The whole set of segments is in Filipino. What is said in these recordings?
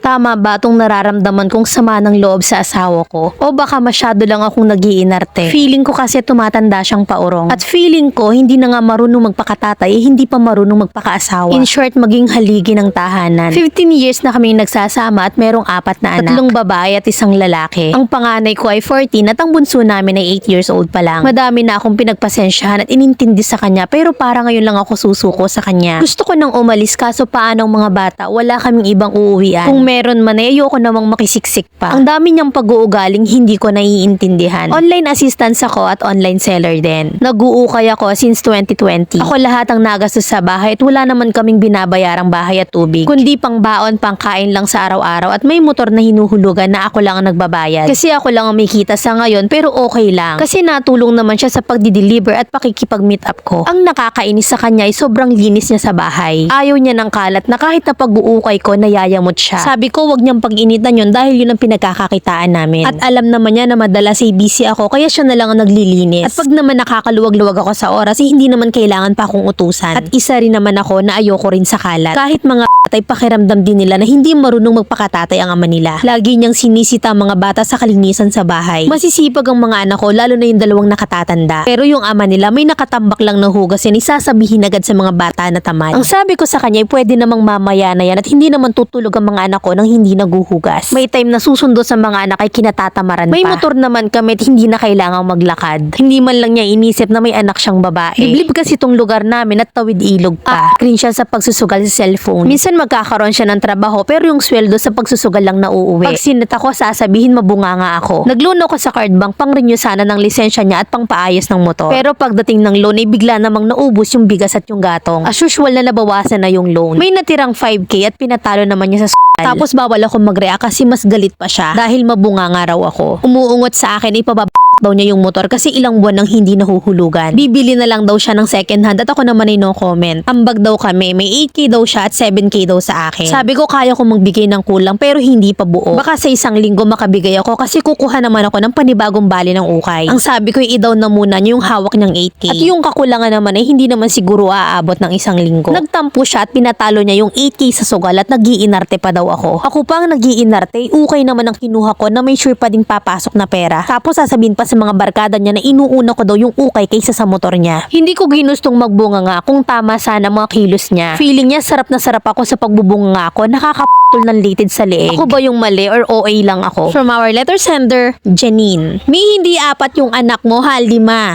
Tama ba itong nararamdaman kong sama ng loob sa asawa ko? O baka masyado lang akong nag-iinarte? Feeling ko kasi tumatanda siyang paurong. At feeling ko hindi na nga marunong magpakatatay, hindi pa marunong magpakaasawa. In short, maging haligi ng tahanan. 15 years na kaming nagsasama at merong 4 na anak. 3 babae at 1 lalaki. Ang panganay ko ay 14 at ang bunso namin ay 8 years old pa lang. Madami na akong pinagpasensyahan at inintindi sa kanya pero para ngayon lang ako susuko sa kanya. Gusto ko nang umalis kaso paanong mga bata, wala kaming ibang uuwian. Kung meron man ay ayoko namang makisiksik pa. Ang dami niyang pag-uugaling hindi ko naiintindihan. Online assistance ako at online seller din. Nag-uukay ako since 2020. Ako lahat ang nagastos sa bahay at wala naman kaming binabayarang bahay at tubig. Kundi pang baon, pang kain lang sa araw-araw at may motor na hinuhulugan na ako lang ang nagbabayad. Kasi ako lang ang may kita sa ngayon pero okay lang. Kasi natulong naman siya sa pagdi-deliver at pakikipag-meet up ko. Ang nakakainis sa kanya ay sobrang linis niya sa bahay. Ayaw niya ng kalat na kahit na pag-uukay ko nayayamot siya. Sabi ko wag niyang pag-initan yun dahil yun ang pinagkakakitaan namin. At alam naman niya na madalas ay busy ako kaya siya na lang ang naglilinis. At pag naman nakakaluwag-luwag ako sa oras hindi naman kailangan pa akong utusan. At isa rin naman ako na ayoko rin sa kalat. Kahit mga ay pakiramdam din nila na hindi marunong magpakatatay ang ama nila. Lagi niyang sinisita ang mga bata sa kalinisan sa bahay. Masisipag ang mga anak ko lalo na yung 2 nakatatanda. Pero yung ama nila may nakatambak lang na hugas yan isasabihin agad sa mga bata na tamad. Ang sabi ko sa kanya ay pwede namang mamaya na yan at hindi naman tutulog ang mga anak ko nang hindi naguhugas. May time na susundo sa mga anak ay kinatatamaran pa. May motor naman kami at hindi na kailangang maglakad. Hindi man lang niya inisip na may anak siyang babae. Liblib kasi itong lugar namin at tawid ilog pa. Screen siya sa pagsusugal sa cellphone. Minsan magkakaroon siya ng trabaho pero yung sweldo sa pagsusugal lang nauuwi. Pag sinat ako sasabihin mabunganga ako. Nag-loan ako sa card bank pang-renew sana ng lisensya niya at pang-paayos ng motor. Pero pagdating ng loan ay bigla namang naubos yung bigas at yung gatong. As usual na nabawasan na yung loan. May natirang 5K at pinatalo naman niya sa tapos bawal ako mag-react kasi mas galit pa siya dahil mabunganga raw ako. Umuungot sa akin ipababa daw niya yung motor kasi ilang buwan nang hindi nahuhulugan. Bibili na lang daw siya ng second hand at ako naman ay no comment. Ambag daw kami, may 8K daw siya at 7K daw sa akin. Sabi ko kaya ko magbigay ng kulang pero hindi pa buo. Baka sa isang linggo makabigay ako kasi kukuha naman ako ng panibagong bali ng ukay. Ang sabi ko i-down na muna niya yung hawak niyang 8K. At yung kakulangan naman ay hindi naman siguro aabot ng isang linggo. Nagtampo siya at pinatalo niya yung 8K sa sugal at nag-iinarte pa daw ako. Ako pa ang nag-iinarte, ukay naman ang kinuha ko na may sure pa ding papasok na pera. Tapos sasabihin pa sa mga barkada niya na inuuna ko daw yung ukay kaysa sa motor niya. Hindi ko ginustong magbunga nga kung tama sana mga kilos niya. Feeling niya sarap na sarap ako sa pagbubunga nga ako, nakakaputol ng litid sa leeg. Ako ba yung mali or OA lang ako? From our letter sender, Janine. Hindi 4 yung anak mo, 5.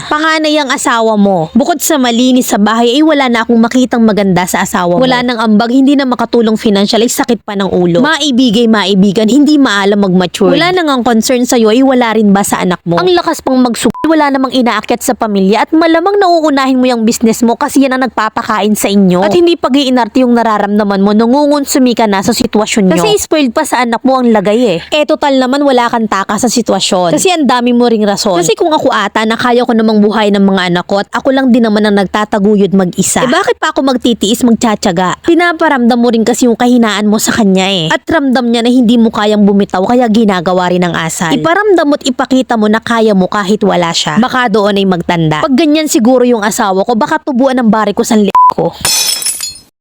Panganay ang asawa mo. Bukod sa malinis sa bahay ay wala na akong makitang maganda sa asawa mo. Wala nang ambag, hindi na makatulong financial ay sakit pa ng ulo. Maibigan, hindi maalam mag-mature. Wala nang ang concern sa'yo ay wala rin ba sa anak mo? Ang lakas pang magsukli, wala namang inaakyat sa pamilya at malamang nauunahin mo yung business mo kasi yan ang nagpapakain sa inyo. At hindi pag-iinarte yung nararamdaman mo, nangungonsumi ka na sa sitwasyon nyo. Kasi spoiled pa sa anak mo ang lagay total naman wala kang taka sa sitwasyon. Kasi ang dami mo ring rason. Kasi kung ako ata, nakaya ko namang buhay ng mga anak ko at ako lang din naman ang nagtataguyod mag-isa. Bakit pa ako magtitiis, magtsatsaga? Pinaparamdam mo rin kasi yung kahinaan mo sa kanya At ramdam niya na hindi mo kayang bumitaw kaya ginagawa rin ng asal. Iparamdam mo't ipakita mo na kaya mo kahit wala siya. Baka doon ay magtanda. Pag ganyan siguro yung asawa ko, baka tubuan ng bari ko sa ko.